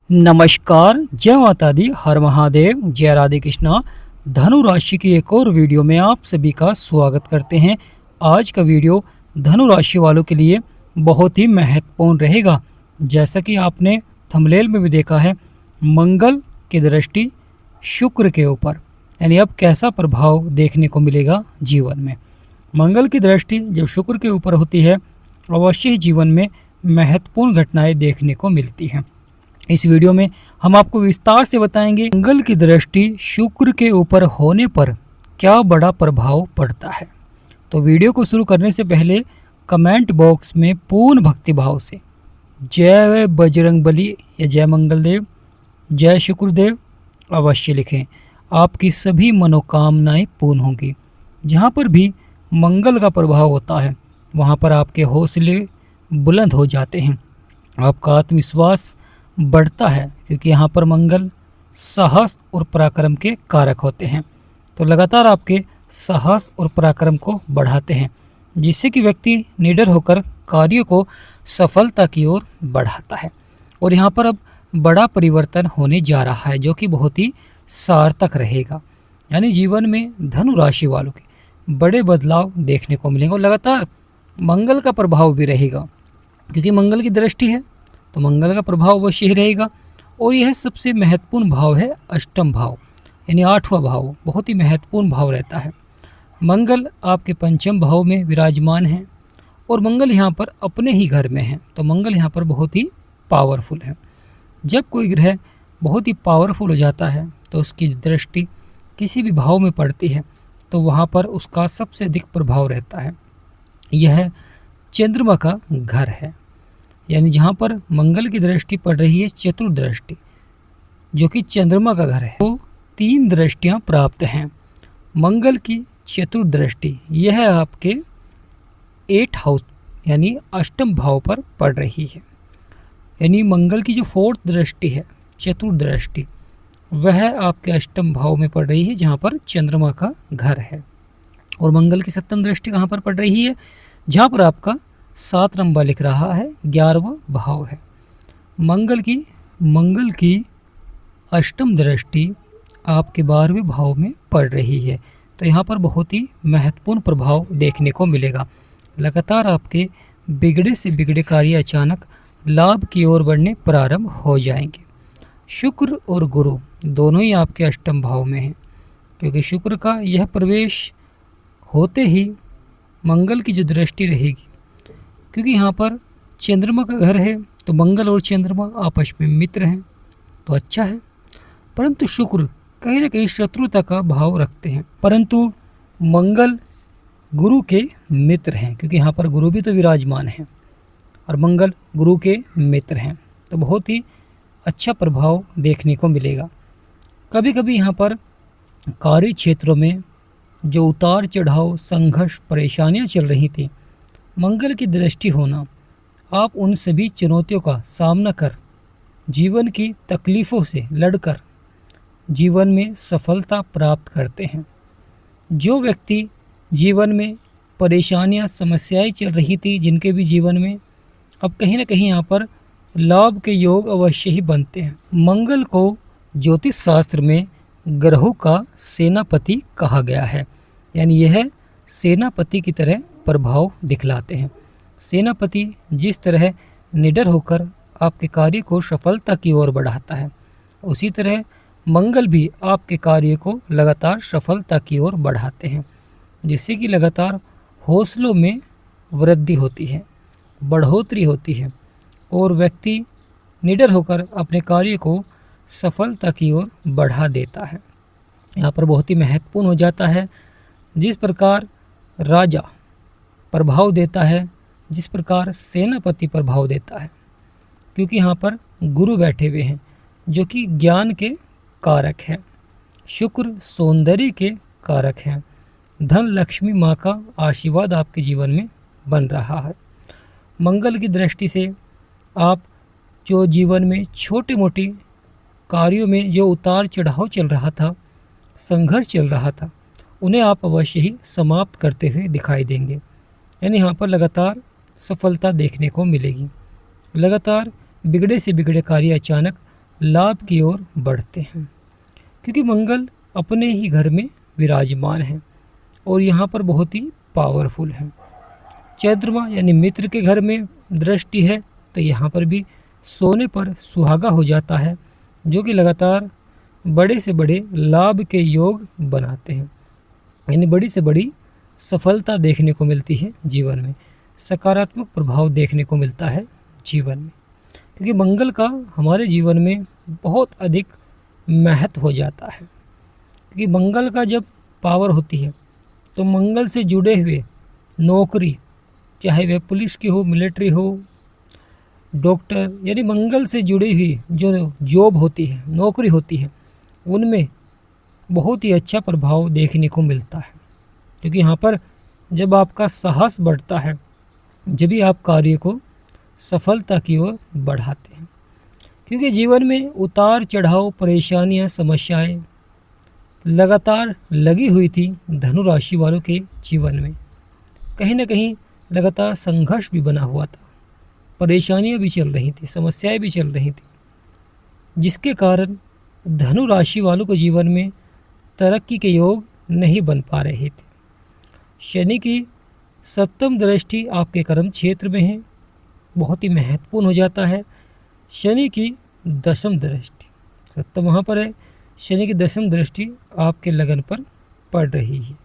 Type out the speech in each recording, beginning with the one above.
नमस्कार, जय माता दी, हर महादेव, जय राधे कृष्णा। धनु राशि की एक और वीडियो में आप सभी का स्वागत करते हैं। आज का वीडियो धनु राशि वालों के लिए बहुत ही महत्वपूर्ण रहेगा। जैसा कि आपने थंबनेल में भी देखा है, मंगल की दृष्टि शुक्र के ऊपर, यानी अब कैसा प्रभाव देखने को मिलेगा जीवन में। मंगल की दृष्टि जब शुक्र के ऊपर होती है, अवश्य ही जीवन में महत्वपूर्ण घटनाएं देखने को मिलती हैं। इस वीडियो में हम आपको विस्तार से बताएंगे मंगल की दृष्टि शुक्र के ऊपर होने पर क्या बड़ा प्रभाव पड़ता है। तो वीडियो को शुरू करने से पहले कमेंट बॉक्स में पूर्ण भक्ति भाव से जय बजरंगबली या जय मंगलदेव, जय शुक्रदेव अवश्य लिखें। आपकी सभी मनोकामनाएं पूर्ण होंगी। जहाँ पर भी मंगल का प्रभाव होता है वहाँ पर आपके हौसले बुलंद हो जाते हैं, आपका आत्मविश्वास बढ़ता है, क्योंकि यहाँ पर मंगल साहस और पराक्रम के कारक होते हैं। तो लगातार आपके साहस और पराक्रम को बढ़ाते हैं, जिससे कि व्यक्ति निडर होकर कार्यों को सफलता की ओर बढ़ाता है। और यहाँ पर अब बड़ा परिवर्तन होने जा रहा है, जो कि बहुत ही सार्थक रहेगा। यानी जीवन में धनु राशि वालों के बड़े बदलाव देखने को मिलेंगे। और लगातार मंगल का प्रभाव भी रहेगा, क्योंकि मंगल की दृष्टि है तो मंगल का प्रभाव अवश्य ही रहेगा। और यह सबसे महत्वपूर्ण भाव है अष्टम भाव, यानी आठवां भाव बहुत ही महत्वपूर्ण भाव रहता है। मंगल आपके पंचम भाव में विराजमान है और मंगल यहाँ पर अपने ही घर में है, तो मंगल यहाँ पर बहुत ही पावरफुल है। जब कोई ग्रह बहुत ही पावरफुल हो जाता है तो उसकी दृष्टि किसी भी भाव में पड़ती है तो वहाँ पर उसका सबसे अधिक प्रभाव रहता है। यह चंद्रमा का घर है, यानी जहाँ पर मंगल की दृष्टि पड़ रही है चतुर्दृष्टि, जो कि चंद्रमा का घर है, तो 3 दृष्टियाँ प्राप्त हैं। मंगल की चतुर्दृष्टि यह आपके 8 हाउस यानी अष्टम भाव पर पड़ रही है। यानी मंगल की जो 4th दृष्टि है चतुर्दृष्टि, वह आपके अष्टम भाव में पड़ रही है, जहाँ पर चंद्रमा का घर है। और मंगल की 7वीं दृष्टि कहाँ पर पड़ रही है, जहाँ पर आपका 7 नंबर लिख रहा है, 11वां भाव है। मंगल की अष्टम दृष्टि आपके 12वें भाव में पड़ रही है, तो यहाँ पर बहुत ही महत्वपूर्ण प्रभाव देखने को मिलेगा। लगातार आपके बिगड़े से बिगड़े कार्य अचानक लाभ की ओर बढ़ने प्रारंभ हो जाएंगे। शुक्र और गुरु दोनों ही आपके अष्टम भाव में हैं, क्योंकि शुक्र का यह प्रवेश होते ही मंगल की जो दृष्टि रहेगी, क्योंकि यहाँ पर चंद्रमा का घर है तो मंगल और चंद्रमा आपस में मित्र हैं, तो अच्छा है। परंतु शुक्र कहीं ना कहीं शत्रुता का भाव रखते हैं, परंतु मंगल गुरु के मित्र हैं, क्योंकि यहाँ पर गुरु भी तो विराजमान हैं और मंगल गुरु के मित्र हैं, तो बहुत ही अच्छा प्रभाव देखने को मिलेगा। कभी कभी यहाँ पर कार्य क्षेत्रों में जो उतार चढ़ाव, संघर्ष, परेशानियाँ चल रही थी, मंगल की दृष्टि होना आप उन सभी चुनौतियों का सामना कर जीवन की तकलीफ़ों से लड़कर जीवन में सफलता प्राप्त करते हैं। जो व्यक्ति जीवन में परेशानियां, समस्याएं चल रही थी जिनके भी जीवन में, अब कहीं ना कहीं यहाँ पर लाभ के योग अवश्य ही बनते हैं। मंगल को ज्योतिष शास्त्र में ग्रहों का सेनापति कहा गया है, यानी यह सेनापति की तरह प्रभाव दिखलाते हैं। सेनापति जिस तरह निडर होकर आपके कार्य को सफलता की ओर बढ़ाता है, उसी तरह मंगल भी आपके कार्य को लगातार सफलता की ओर बढ़ाते हैं, जिससे कि लगातार हौसलों में वृद्धि होती है, बढ़ोतरी होती है और व्यक्ति निडर होकर अपने कार्य को सफलता की ओर बढ़ा देता है। यहाँ पर बहुत ही महत्वपूर्ण हो जाता है जिस प्रकार राजा प्रभाव देता है, जिस प्रकार सेनापति प्रभाव देता है, क्योंकि यहाँ पर गुरु बैठे हुए हैं जो कि ज्ञान के कारक हैं, शुक्र सौंदर्य के कारक हैं, धन लक्ष्मी माँ का आशीर्वाद आपके जीवन में बन रहा है। मंगल की दृष्टि से आप जो जीवन में छोटे मोटे कार्यों में जो उतार चढ़ाव चल रहा था, संघर्ष चल रहा था, उन्हें आप अवश्य ही समाप्त करते हुए दिखाई देंगे। यानी यहाँ पर लगातार सफलता देखने को मिलेगी। लगातार बिगड़े से बिगड़े कार्य अचानक लाभ की ओर बढ़ते हैं, क्योंकि मंगल अपने ही घर में विराजमान है और यहाँ पर बहुत ही पावरफुल है। चंद्रमा यानी मित्र के घर में दृष्टि है तो यहाँ पर भी सोने पर सुहागा हो जाता है, जो कि लगातार बड़े से बड़े लाभ के योग बनाते हैं। यानी बड़ी से बड़ी सफलता देखने को मिलती है जीवन में, सकारात्मक प्रभाव देखने को मिलता है जीवन में, क्योंकि मंगल का हमारे जीवन में बहुत अधिक महत्व हो जाता है। क्योंकि मंगल का जब पावर होती है तो मंगल से जुड़े हुए नौकरी, चाहे वह पुलिस की हो, मिलिट्री हो, डॉक्टर, यानी मंगल से जुड़ी हुई जो जॉब होती है, नौकरी होती है, उनमें बहुत ही अच्छा प्रभाव देखने को मिलता है। क्योंकि यहाँ पर जब आपका साहस बढ़ता है, जब भी आप कार्य को सफलता की ओर बढ़ाते हैं। क्योंकि जीवन में उतार चढ़ाव, परेशानियाँ, समस्याएं लगातार लगी हुई थी धनु राशि वालों के जीवन में। कहीं ना कहीं लगातार संघर्ष भी बना हुआ था, परेशानियां भी चल रही थी, समस्याएं भी चल रही थी, जिसके कारण धनु राशि वालों के जीवन में तरक्की के योग नहीं बन पा रहे थे। शनि की सप्तम दृष्टि आपके कर्म क्षेत्र में है, बहुत ही महत्वपूर्ण हो जाता है। शनि की दसम दृष्टि, सप्तम वहाँ पर है, शनि की दसम दृष्टि आपके लगन पर पड़ रही है।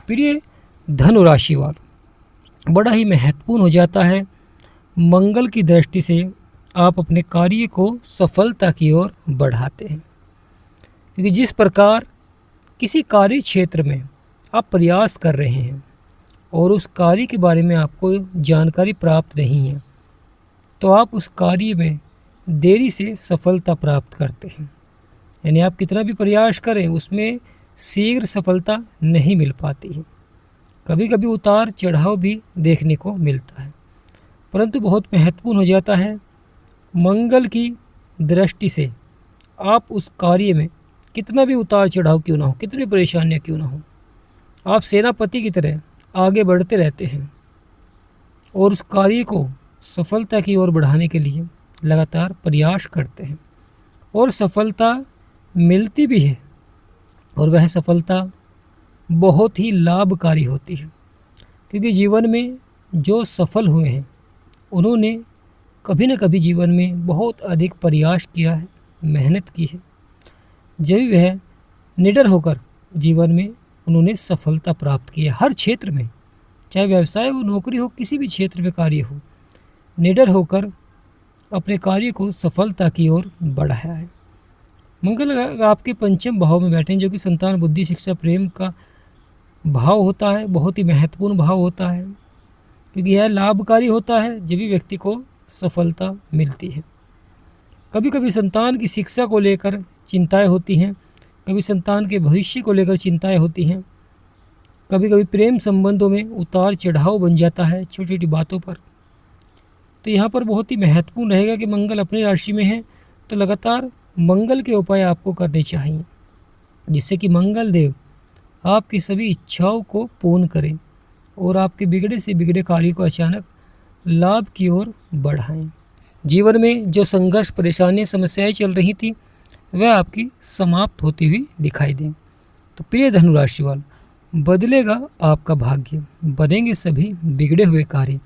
प्रिय धनु राशि वालों, बड़ा ही महत्वपूर्ण हो जाता है। मंगल की दृष्टि से आप अपने कार्य को सफलता की ओर बढ़ाते हैं, क्योंकि जिस प्रकार किसी कार्य क्षेत्र में आप प्रयास कर रहे हैं और उस कार्य के बारे में आपको जानकारी प्राप्त नहीं है, तो आप उस कार्य में देरी से सफलता प्राप्त करते हैं। यानी आप कितना भी प्रयास करें, उसमें शीघ्र सफलता नहीं मिल पाती है। कभी कभी उतार चढ़ाव भी देखने को मिलता है, परंतु बहुत महत्वपूर्ण हो जाता है मंगल की दृष्टि से आप उस कार्य में कितना भी उतार चढ़ाव क्यों ना हो, कितनी परेशानियां क्यों ना हो, आप सेनापति की तरह आगे बढ़ते रहते हैं और उस कार्य को सफलता की ओर बढ़ाने के लिए लगातार प्रयास करते हैं और सफलता मिलती भी है, और वह सफलता बहुत ही लाभकारी होती है। क्योंकि जीवन में जो सफल हुए हैं उन्होंने कभी न कभी जीवन में बहुत अधिक प्रयास किया है, मेहनत की है, जब वह निडर होकर जीवन में उन्होंने सफलता प्राप्त की है। हर क्षेत्र में, चाहे व्यवसाय हो, नौकरी हो, किसी भी क्षेत्र में कार्य हो, निडर होकर अपने कार्य को सफलता की ओर बढ़ाया है। मंगल आपके पंचम भाव में बैठे हैं, जो कि संतान, बुद्धि, शिक्षा, प्रेम का भाव होता है, बहुत ही महत्वपूर्ण भाव होता है, क्योंकि यह लाभकारी होता है जब भी व्यक्ति को सफलता मिलती है। कभी कभी संतान की शिक्षा को लेकर चिंताएं होती हैं, कभी संतान के भविष्य को लेकर चिंताएं होती हैं, कभी कभी प्रेम संबंधों में उतार चढ़ाव बन जाता है छोटी छोटी बातों पर। तो यहाँ पर बहुत ही महत्वपूर्ण रहेगा कि मंगल अपनी राशि में है तो लगातार मंगल के उपाय आपको करने चाहिए, जिससे कि मंगल देव आपकी सभी इच्छाओं को पूर्ण करें और आपके बिगड़े से बिगड़े कार्य को अचानक लाभ की ओर बढ़ाएं। जीवन में जो संघर्ष, परेशानियां, समस्याएं चल रही थी, वह आपकी समाप्त होती हुई दिखाई दें। तो प्रिय धनु राशि वालों, बदलेगा आपका भाग्य, बनेंगे सभी बिगड़े हुए कार्य।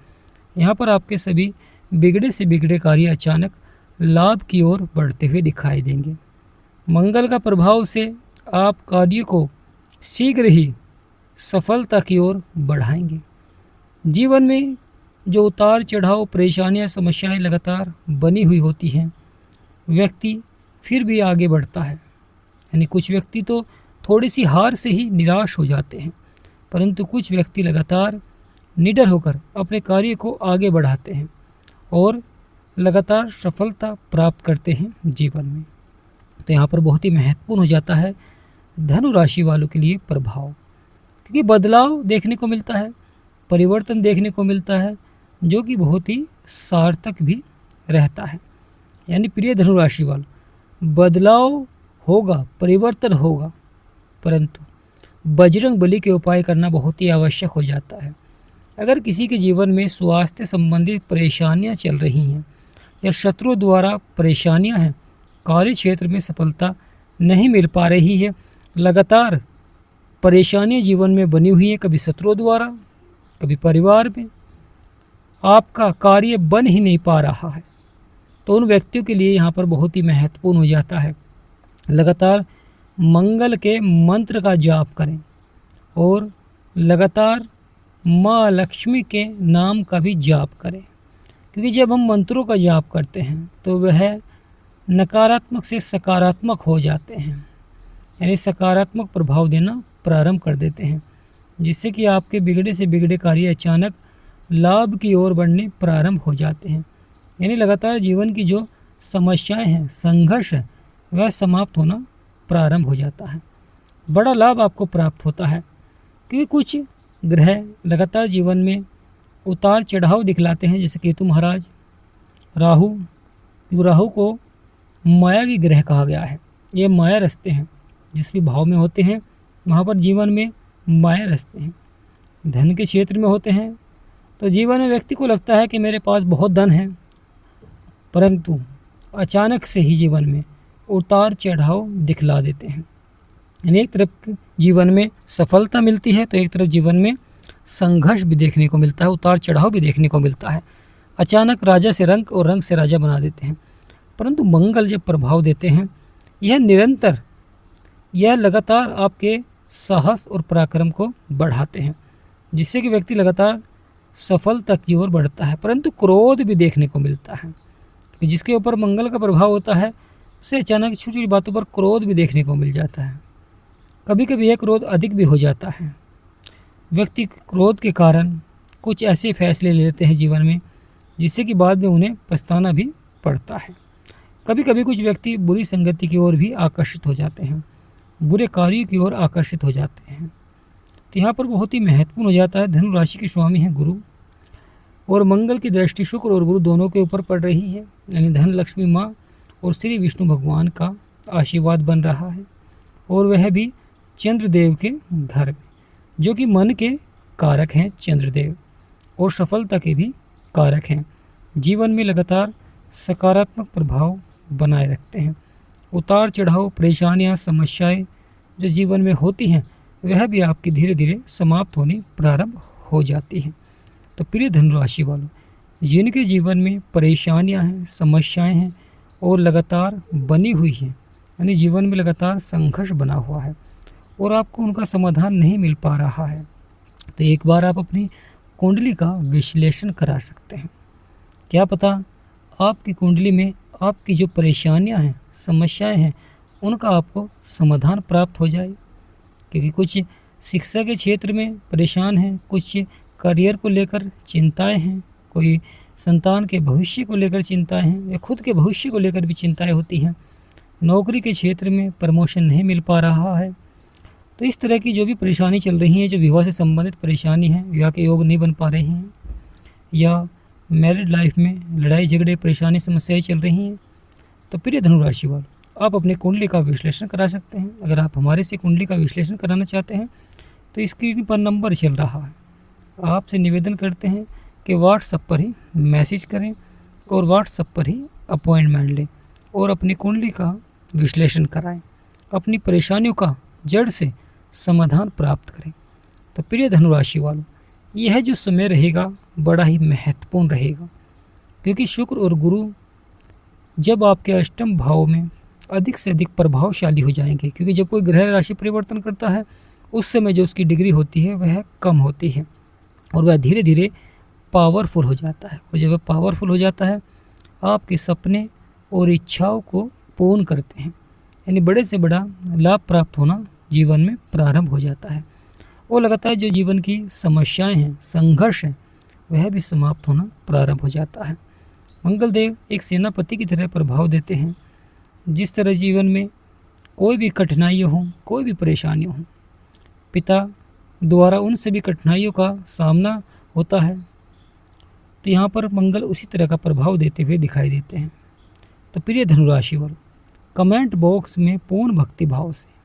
यहाँ पर आपके सभी बिगड़े से बिगड़े कार्य अचानक लाभ की ओर बढ़ते हुए दिखाई देंगे। मंगल का प्रभाव से आप कार्य को शीघ्र ही सफलता की ओर बढ़ाएंगे। जीवन में जो उतार चढ़ाव, परेशानियां, समस्याएं लगातार बनी हुई होती हैं, व्यक्ति फिर भी आगे बढ़ता है। यानी कुछ व्यक्ति तो थोड़ी सी हार से ही निराश हो जाते हैं, परंतु कुछ व्यक्ति लगातार निडर होकर अपने कार्य को आगे बढ़ाते हैं और लगातार सफलता प्राप्त करते हैं जीवन में। तो यहाँ पर बहुत ही महत्वपूर्ण हो जाता है धनु राशि वालों के लिए प्रभाव, क्योंकि बदलाव देखने को मिलता है, परिवर्तन देखने को मिलता है, जो कि बहुत ही सार्थक भी रहता है। यानी प्रिय धनु राशि वालों, बदलाव होगा, परिवर्तन होगा, परंतु बजरंग बली के उपाय करना बहुत ही आवश्यक हो जाता है। अगर किसी के जीवन में स्वास्थ्य संबंधित परेशानियां चल रही हैं या शत्रुओं द्वारा परेशानियां हैं, कार्य क्षेत्र में सफलता नहीं मिल पा रही है, लगातार परेशानियां जीवन में बनी हुई हैं, कभी शत्रुओं द्वारा, कभी परिवार में आपका कार्य बन ही नहीं पा रहा है, तो उन व्यक्तियों के लिए यहाँ पर बहुत ही महत्वपूर्ण हो जाता है लगातार मंगल के मंत्र का जाप करें और लगातार माँ लक्ष्मी के नाम का भी जाप करें, क्योंकि जब हम मंत्रों का जाप करते हैं तो वह नकारात्मक से सकारात्मक हो जाते हैं, यानी सकारात्मक प्रभाव देना प्रारंभ कर देते हैं, जिससे कि आपके बिगड़े से बिगड़े कार्य अचानक लाभ की ओर बढ़ने प्रारंभ हो जाते हैं। यानी लगातार जीवन की जो समस्याएं हैं, संघर्ष है, वह समाप्त होना प्रारंभ हो जाता है। बड़ा लाभ आपको प्राप्त होता है, क्योंकि कुछ ग्रह लगातार जीवन में उतार चढ़ाव दिखलाते हैं, जैसे केतु महाराज, राहु को मायावी ग्रह कहा गया है। ये माया रचते हैं, जिस भी भाव में होते हैं वहाँ पर जीवन में माया रचते हैं। धन के क्षेत्र में होते हैं तो जीवन में व्यक्ति को लगता है कि मेरे पास बहुत धन है, परंतु अचानक से ही जीवन में उतार चढ़ाव दिखला देते हैं। यानी एक तरफ जीवन में सफलता मिलती है तो एक तरफ जीवन में संघर्ष भी देखने को मिलता है, उतार चढ़ाव भी देखने को मिलता है। अचानक राजा से रंक और रंक से राजा बना देते हैं। परंतु मंगल जब प्रभाव देते हैं, यह निरंतर, यह लगातार आपके साहस और पराक्रम को बढ़ाते हैं, जिससे कि व्यक्ति लगातार सफलता की ओर बढ़ता है। परंतु क्रोध भी देखने को मिलता है, क्योंकि जिसके ऊपर मंगल का प्रभाव होता है उसे अचानक छोटी छोटी बातों पर क्रोध भी देखने को मिल जाता है। कभी कभी यह क्रोध अधिक भी हो जाता है। व्यक्ति क्रोध के कारण कुछ ऐसे फैसले लेते हैं जीवन में, जिससे कि बाद में उन्हें पछताना भी पड़ता है। कभी कभी कुछ व्यक्ति बुरी संगति की ओर भी आकर्षित हो जाते हैं, बुरे कार्यों की ओर आकर्षित हो जाते हैं। तो यहाँ पर बहुत ही महत्वपूर्ण हो जाता है। धनु राशि के स्वामी हैं गुरु, और मंगल की दृष्टि शुक्र और गुरु दोनों के ऊपर पड़ रही है, यानी धन लक्ष्मी माँ और श्री विष्णु भगवान का आशीर्वाद बन रहा है, और वह भी चंद्रदेव के घर में, जो कि मन के कारक हैं चंद्रदेव, और सफलता के भी कारक हैं। जीवन में लगातार सकारात्मक प्रभाव बनाए रखते हैं। उतार चढ़ाव, परेशानियाँ, समस्याएं जो जीवन में होती हैं वह भी आपकी धीरे धीरे समाप्त होने प्रारंभ हो जाती हैं। तो प्रिय धनु राशि वालों, जिनके जीवन में परेशानियां हैं, समस्याएं हैं और लगातार बनी हुई हैं, यानी जीवन में लगातार संघर्ष बना हुआ है और आपको उनका समाधान नहीं मिल पा रहा है, तो एक बार आप अपनी कुंडली का विश्लेषण करा सकते हैं। क्या पता आपकी कुंडली में आपकी जो परेशानियां हैं, समस्याएं हैं, उनका आपको समाधान प्राप्त हो जाए। क्योंकि कुछ शिक्षा के क्षेत्र में परेशान हैं, कुछ करियर को लेकर चिंताएं हैं, कोई संतान के भविष्य को लेकर चिंताएं हैं, या खुद के भविष्य को लेकर भी चिंताएं होती हैं। नौकरी के क्षेत्र में प्रमोशन नहीं मिल पा रहा है। तो इस तरह की जो भी परेशानी चल रही है, जो विवाह से संबंधित परेशानी है, विवाह के योग नहीं बन पा रहे हैं, या मैरिड लाइफ में लड़ाई झगड़े, परेशानी, समस्याएं चल रही हैं, तो प्रिय धनु राशि वालों, आप अपने कुंडली का विश्लेषण करा सकते हैं। अगर आप हमारे से कुंडली का विश्लेषण कराना चाहते हैं तो स्क्रीन पर नंबर चल रहा है, आपसे निवेदन करते हैं कि व्हाट्सएप पर ही मैसेज करें और व्हाट्सएप पर ही अपॉइंटमेंट लें और अपनी कुंडली का विश्लेषण कराएं, अपनी परेशानियों का जड़ से समाधान प्राप्त करें। तो प्रिय धनु राशि वालों, यह जो समय रहेगा बड़ा ही महत्वपूर्ण रहेगा, क्योंकि शुक्र और गुरु जब आपके अष्टम भाव में अधिक से अधिक प्रभावशाली हो जाएंगे, क्योंकि जब कोई ग्रह राशि परिवर्तन करता है उस समय जो उसकी डिग्री होती है वह कम होती है और वह धीरे धीरे पावरफुल हो जाता है, और जब वह पावरफुल हो जाता है आपके सपने और इच्छाओं को पूर्ण करते हैं, यानी बड़े से बड़ा लाभ प्राप्त होना जीवन में प्रारंभ हो जाता है, और लगातार जो जीवन की समस्याएं हैं, संघर्ष है, वह भी समाप्त होना प्रारंभ हो जाता है। मंगल देव एक सेनापति की तरह प्रभाव देते हैं। जिस तरह जीवन में कोई भी कठिनाइयाँ हों, कोई भी परेशानियाँ हों, पिता द्वारा उन सभी कठिनाइयों का सामना होता है, तो यहाँ पर मंगल उसी तरह का प्रभाव देते हुए दिखाई देते हैं। तो प्रिय धनुराशि वालों, कमेंट बॉक्स में पूर्ण भक्ति भाव से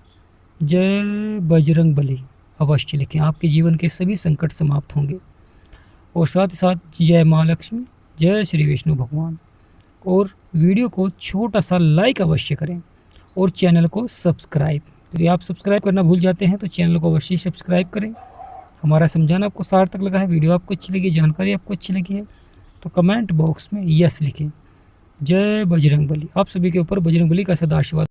जय बजरंग बली अवश्य लिखें, आपके जीवन के सभी संकट समाप्त होंगे। और साथ ही साथ जय माँ लक्ष्मी, जय श्री विष्णु भगवान। और वीडियो को छोटा सा लाइक अवश्य करें और चैनल को सब्सक्राइब, यदि आप सब्सक्राइब करना भूल जाते हैं तो चैनल को अवश्य सब्सक्राइब करें। हमारा समझाना आपको सार्थक लगा है, वीडियो आपको अच्छी लगी, जानकारी आपको अच्छी लगी है तो कमेंट बॉक्स में यस लिखें। जय बजरंगबली। आप सभी के ऊपर बजरंगबली का सदा आशीर्वाद